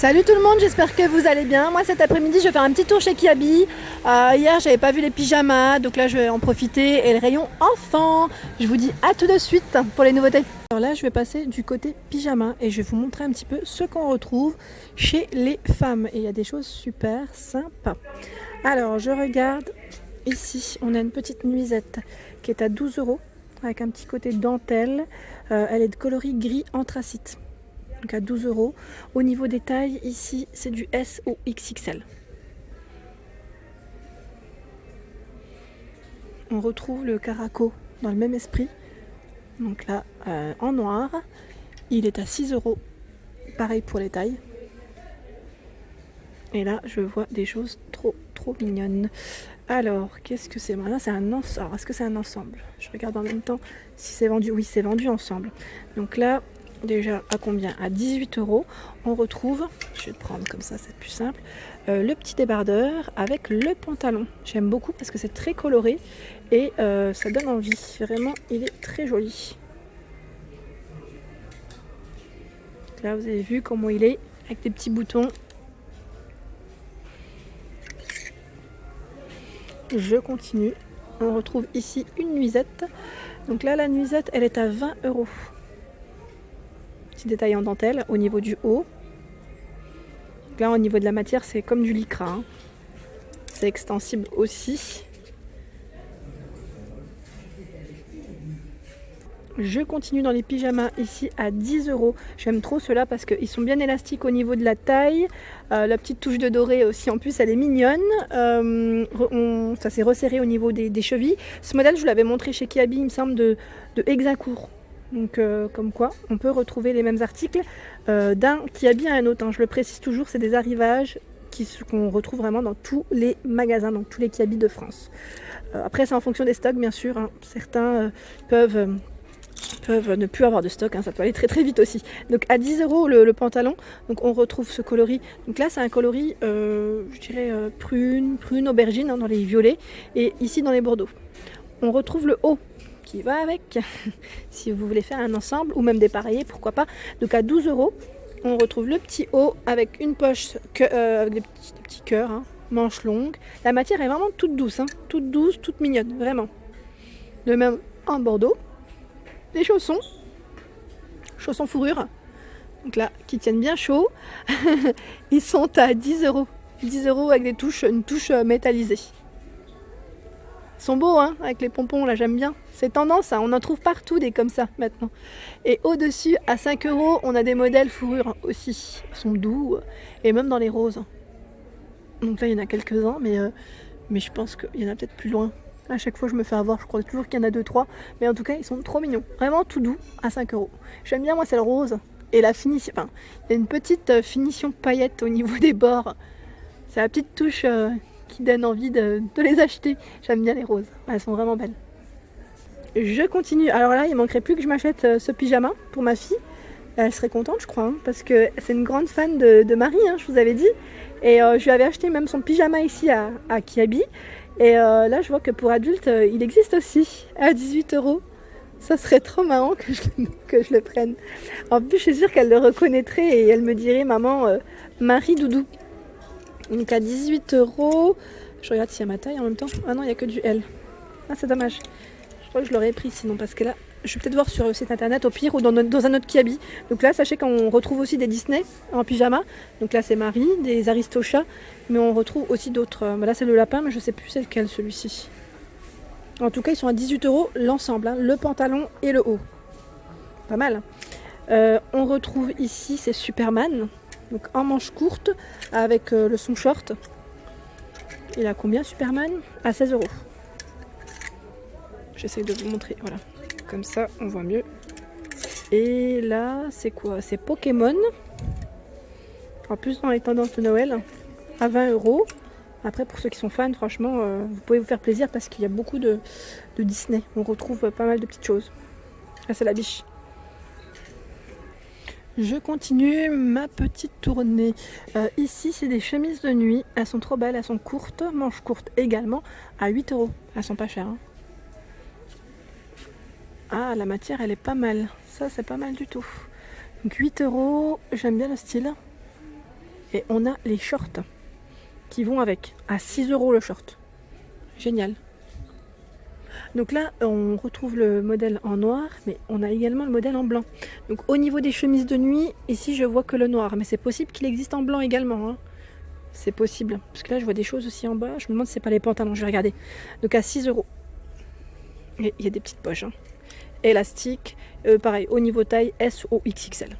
Salut tout le monde, j'espère que vous allez bien. Moi cet après-midi je vais faire un petit tour chez Kiabi. Hier j'avais pas vu les pyjamas, donc là je vais en profiter. Et le rayon enfant. Je vous dis à tout de suite pour les nouveautés. Alors là je vais passer du côté pyjama et je vais vous montrer un petit peu ce qu'on retrouve chez les femmes. Et il y a des choses super sympas. Alors je regarde ici, on a une petite nuisette qui est à 12 € avec un petit côté dentelle. Elle est de coloris gris anthracite. Donc à 12 €. Au niveau des tailles, ici, c'est du S au XXL. On retrouve le caraco dans le même esprit. Donc là, en noir. Il est à 6 €. Pareil pour les tailles. Et là, je vois des choses trop mignonnes. Alors, qu'est-ce que c'est? Là, c'est un ensemble. Alors, est-ce que c'est un ensemble? Je regarde en même temps si c'est vendu. Oui, c'est vendu ensemble. Donc là, déjà à combien? À 18 €. On retrouve, je vais le prendre comme ça, c'est plus simple, le petit débardeur avec le pantalon. J'aime beaucoup parce que c'est très coloré et ça donne envie. Vraiment, il est très joli. Donc là, vous avez vu comment il est avec des petits boutons. Je continue. On retrouve ici une nuisette. Donc là, la nuisette, elle est à 20 €. Petit détail en dentelle au niveau du haut. Donc là, au niveau de la matière, c'est comme du lycra. Hein. C'est extensible aussi. Je continue dans les pyjamas ici à 10 €. J'aime trop ceux-là parce qu'ils sont bien élastiques au niveau de la taille. La petite touche de doré aussi, en plus, elle est mignonne. Ça s'est resserré au niveau des chevilles. Ce modèle, je vous l'avais montré chez Kiabi, il me semble, de Hexacourt. Donc comme quoi, on peut retrouver les mêmes articles d'un Kiabi à un autre. Hein. Je le précise toujours, c'est des arrivages qu'on retrouve vraiment dans tous les magasins, dans tous les Kiabi de France. Après, c'est en fonction des stocks, bien sûr. Hein. Certains peuvent ne plus avoir de stock, hein, ça peut aller très vite aussi. Donc à 10 € le pantalon, donc on retrouve ce coloris. Donc là c'est un coloris, je dirais prune aubergine hein, dans les violets, et ici dans les bordeaux. On retrouve le haut qui va avec, si vous voulez faire un ensemble, ou même dépareiller, pourquoi pas. Donc à 12 €, on retrouve le petit haut avec une poche, avec des petits cœurs, hein, manches longues. La matière est vraiment toute douce, hein, toute mignonne, vraiment. De même en bordeaux. Des chaussons fourrure, donc là qui tiennent bien chaud. Ils sont à 10 €. 10 € avec une touche métallisée. Ils sont beaux hein, avec les pompons là, j'aime bien. C'est tendance, hein, on en trouve partout des comme ça maintenant. Et au-dessus, à 5 €, on a des modèles fourrure aussi. Ils sont doux, et même dans les roses. Donc là il y en a quelques-uns, mais je pense qu'il y en a peut-être plus loin. À chaque fois je me fais avoir, je crois toujours qu'il y en a 2-3, mais en tout cas ils sont trop mignons, vraiment tout doux à 5 €. J'aime bien, moi c'est le rose et la finition, enfin il y a une petite finition paillette au niveau des bords, c'est la petite touche qui donne envie de les acheter. J'aime bien les roses, elles sont vraiment belles. Je continue, alors là il manquerait plus que je m'achète ce pyjama pour ma fille. Elle serait contente je crois, hein, parce que c'est une grande fan de Marie, hein, je vous avais dit, et je lui avais acheté même son pyjama ici à Kiabi. Et là je vois que pour adultes il existe aussi à 18 €. Ça serait trop marrant que je le prenne. En plus je suis sûre qu'elle le reconnaîtrait et elle me dirait maman Marie Doudou. Donc à 18 €. Je regarde s'il y a ma taille en même temps. Ah non, il n'y a que du L. Ah c'est dommage. Je crois que je l'aurais pris sinon, parce que là je vais peut-être voir sur le site internet au pire, ou dans un autre Kiabi. Donc là sachez qu'on retrouve aussi des Disney en pyjama. Donc là c'est Marie, des Aristochats. Mais on retrouve aussi d'autres. Là c'est le lapin, mais je sais plus c'est lequel celui-ci. En tout cas ils sont à 18 € l'ensemble, hein, le pantalon et le haut. Pas mal. On retrouve ici c'est Superman. Donc en manche courte avec le son short. Il a combien Superman? À 16 €. J'essaie de vous montrer, voilà. Comme ça on voit mieux. Et là c'est quoi? C'est Pokémon. En plus dans les tendances de Noël. À 20 €. Après pour ceux qui sont fans, franchement vous pouvez vous faire plaisir parce qu'il y a beaucoup de Disney. On retrouve pas mal de petites choses. Là c'est la biche. Je continue ma petite tournée. Ici c'est des chemises de nuit. Elles sont trop belles, elles sont courtes, manches courtes également, à 8 €. Elles sont pas chères. Hein. Ah la matière elle est pas mal. Ça c'est pas mal du tout. Donc 8 €, j'aime bien le style. Et on a les shorts qui vont avec, à 6 € le short. Génial. Donc là, on retrouve le modèle en noir, mais on a également le modèle en blanc. Donc au niveau des chemises de nuit, ici je vois que le noir, mais c'est possible qu'il existe en blanc également. Hein. C'est possible, parce que là je vois des choses aussi en bas. Je me demande si c'est pas les pantalons, je vais regarder. Donc à 6 €. Et il y a des petites poches. Hein. Élastique, pareil, au niveau taille S ou XXL.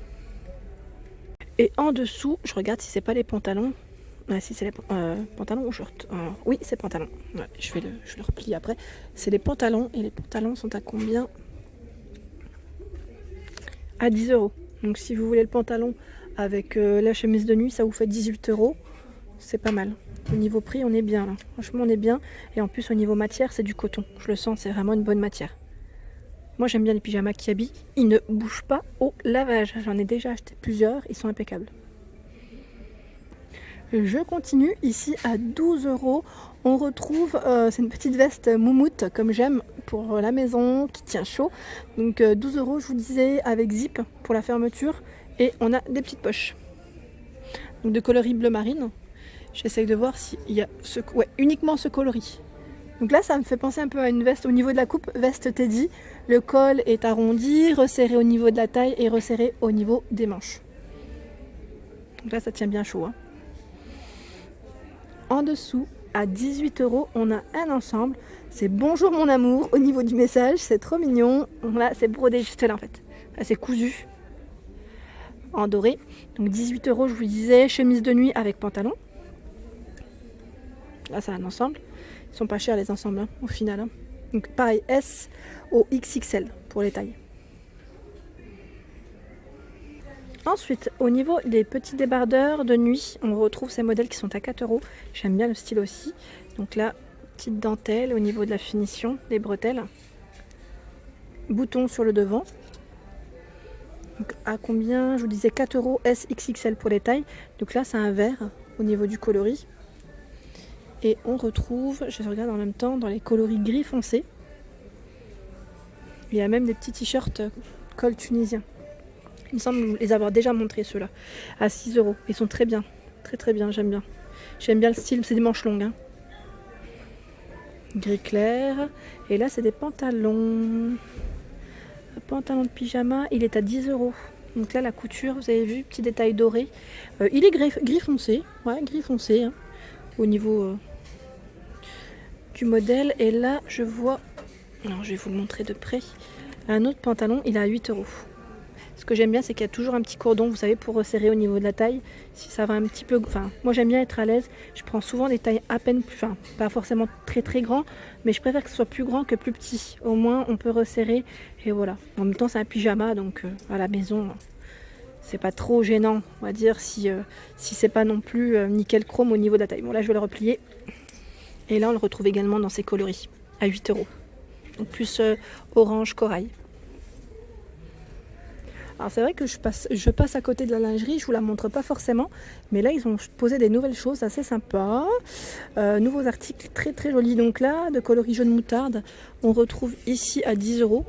Et en dessous, je regarde si c'est pas les pantalons. Ah, si c'est les pantalons ou shorts. Oui, c'est pantalons. Ouais, je vais le replier après. C'est les pantalons. Et les pantalons sont à combien? À 10 €. Donc si vous voulez le pantalon avec la chemise de nuit, ça vous fait 18 €. C'est pas mal. Au niveau prix, on est bien là. Franchement, on est bien. Et en plus, au niveau matière, c'est du coton. Je le sens, c'est vraiment une bonne matière. Moi, j'aime bien les pyjamas qui habillent. Ils ne bougent pas au lavage. J'en ai déjà acheté plusieurs. Ils sont impeccables. Je continue. Ici, à 12 €, on retrouve... c'est une petite veste moumoute, comme j'aime, pour la maison, qui tient chaud. Donc, 12 €, je vous disais, avec zip pour la fermeture. Et on a des petites poches. Donc, de coloris bleu marine. J'essaye de voir s'il y a uniquement ce coloris. Donc là, ça me fait penser un peu à une veste au niveau de la coupe, veste Teddy. Le col est arrondi, resserré au niveau de la taille et resserré au niveau des manches. Donc là, ça tient bien chaud. Hein. En dessous, à 18 €, on a un ensemble. C'est Bonjour mon amour au niveau du message. C'est trop mignon. Là, c'est brodé juste là en fait. Là, c'est cousu en doré. Donc 18 €, je vous disais, chemise de nuit avec pantalon. Là, c'est un ensemble. Ils sont pas chers les ensembles hein, au final. Hein. Donc pareil, S au XXL pour les tailles. Ensuite, au niveau des petits débardeurs de nuit, on retrouve ces modèles qui sont à 4 €. J'aime bien le style aussi. Donc là, petite dentelle au niveau de la finition des bretelles. Boutons sur le devant. Donc à combien? Je vous disais 4 € S XXL pour les tailles. Donc là, c'est un vert au niveau du coloris. Et on retrouve, je regarde en même temps, dans les coloris gris foncé. Il y a même des petits t-shirts col tunisien. Il me semble les avoir déjà montrés ceux-là. À 6 €. Ils sont très bien. Très très bien, j'aime bien. J'aime bien le style, c'est des manches longues. Hein. Gris clair. Et là, c'est des pantalons. Un pantalon de pyjama, il est à 10 €. Donc là, la couture, vous avez vu, petit détail doré. Il est gris foncé. Ouais, gris foncé. Hein. Au niveau du modèle. Et là, je vois... Alors, je vais vous le montrer de près. Un autre pantalon, il est à 8 €. Ce que j'aime bien, c'est qu'il y a toujours un petit cordon, vous savez, pour resserrer au niveau de la taille. Si ça va un petit peu... Enfin, moi, j'aime bien être à l'aise. Je prends souvent des tailles à peine plus... Enfin, pas forcément très très grand, mais je préfère que ce soit plus grand que plus petit. Au moins, on peut resserrer. Et voilà. En même temps, c'est un pyjama, donc à la maison... C'est pas trop gênant, on va dire, si c'est pas non plus nickel chrome au niveau de la taille. Bon, là, je vais le replier. Et là, on le retrouve également dans ses coloris, à 8 €. Donc, plus orange corail. Alors, c'est vrai que je passe à côté de la lingerie, je vous la montre pas forcément. Mais là, ils ont posé des nouvelles choses assez sympas. Nouveaux articles très très jolis. Donc là, de coloris jaune moutarde, on retrouve ici à 10 €.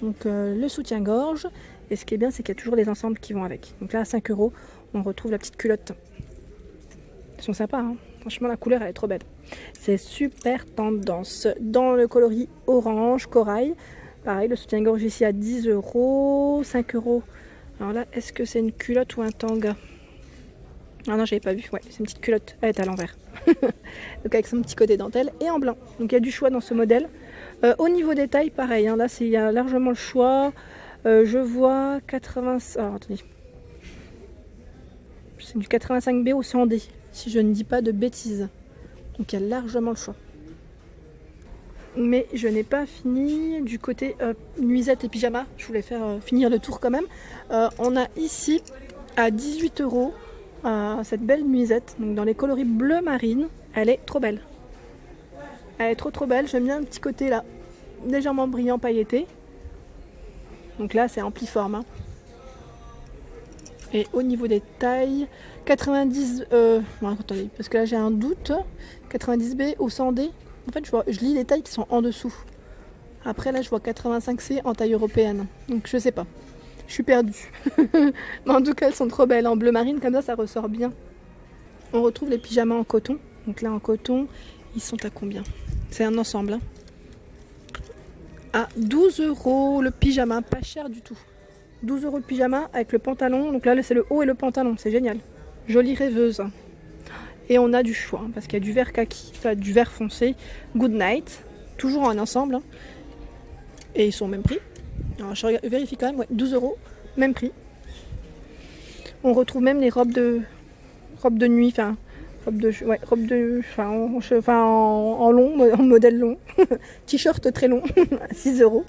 Donc, le soutien-gorge. Et ce qui est bien, c'est qu'il y a toujours les ensembles qui vont avec. Donc là, à 5 €, on retrouve la petite culotte. Ils sont sympas, hein. Franchement, la couleur, elle est trop belle. C'est super tendance. Dans le coloris orange, corail. Pareil, le soutien-gorge ici à 10 €, 5 €. Alors là, est-ce que c'est une culotte ou un tanga? Ah non, j'avais pas vu. Ouais, c'est une petite culotte. Elle est à l'envers. Donc avec son petit côté dentelle et en blanc. Donc il y a du choix dans ce modèle. Au niveau des tailles, pareil. Hein, là, il y a largement le choix. Je vois 80... Alors, attendez. C'est du 85B au 100D, si je ne dis pas de bêtises. Donc il y a largement le choix. Mais je n'ai pas fini du côté nuisette et pyjama. Je voulais faire finir le tour quand même. On a ici à 18 € cette belle nuisette. Donc dans les coloris bleu marine. Elle est trop belle. Elle est trop belle. J'aime bien le petit côté là, légèrement brillant pailleté. Donc là, c'est ampliforme. Hein. Et au niveau des tailles, 90... bon, attendez, parce que là, j'ai un doute. 90B ou 100D. En fait, je lis les tailles qui sont en dessous. Après, là, je vois 85C en taille européenne. Donc, je sais pas. Je suis perdue. Mais en tout cas, elles sont trop belles. En bleu marine, comme ça ressort bien. On retrouve les pyjamas en coton. Donc là en coton, ils sont à combien? C'est un ensemble. Hein. À 12 € le pyjama, pas cher du tout. 12 € le pyjama avec le pantalon. Donc là c'est le haut et le pantalon, c'est génial. Jolie rêveuse. Et on a du choix, hein, parce qu'il y a du vert kaki, enfin du vert foncé, Good Night, toujours en ensemble. Hein. Et ils sont au même prix. Alors je vérifie quand même, ouais, 12 €, même prix. On retrouve même les robes de nuit, enfin en long, en modèle long, t-shirt très long, à 6 €.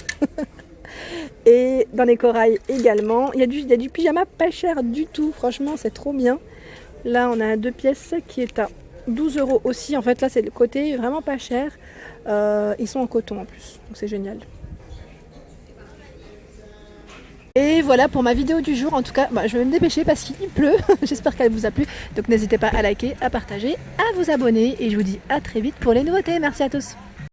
Et dans les corails également, il y a du pyjama pas cher du tout, franchement c'est trop bien. Là on a 2 pièces qui est à 12 € aussi, en fait là c'est le côté vraiment pas cher. Ils sont en coton en plus, donc c'est génial. Et voilà pour ma vidéo du jour, en tout cas je vais me dépêcher parce qu'il pleut, j'espère qu'elle vous a plu, donc n'hésitez pas à liker, à partager, à vous abonner et je vous dis à très vite pour les nouveautés, merci à tous.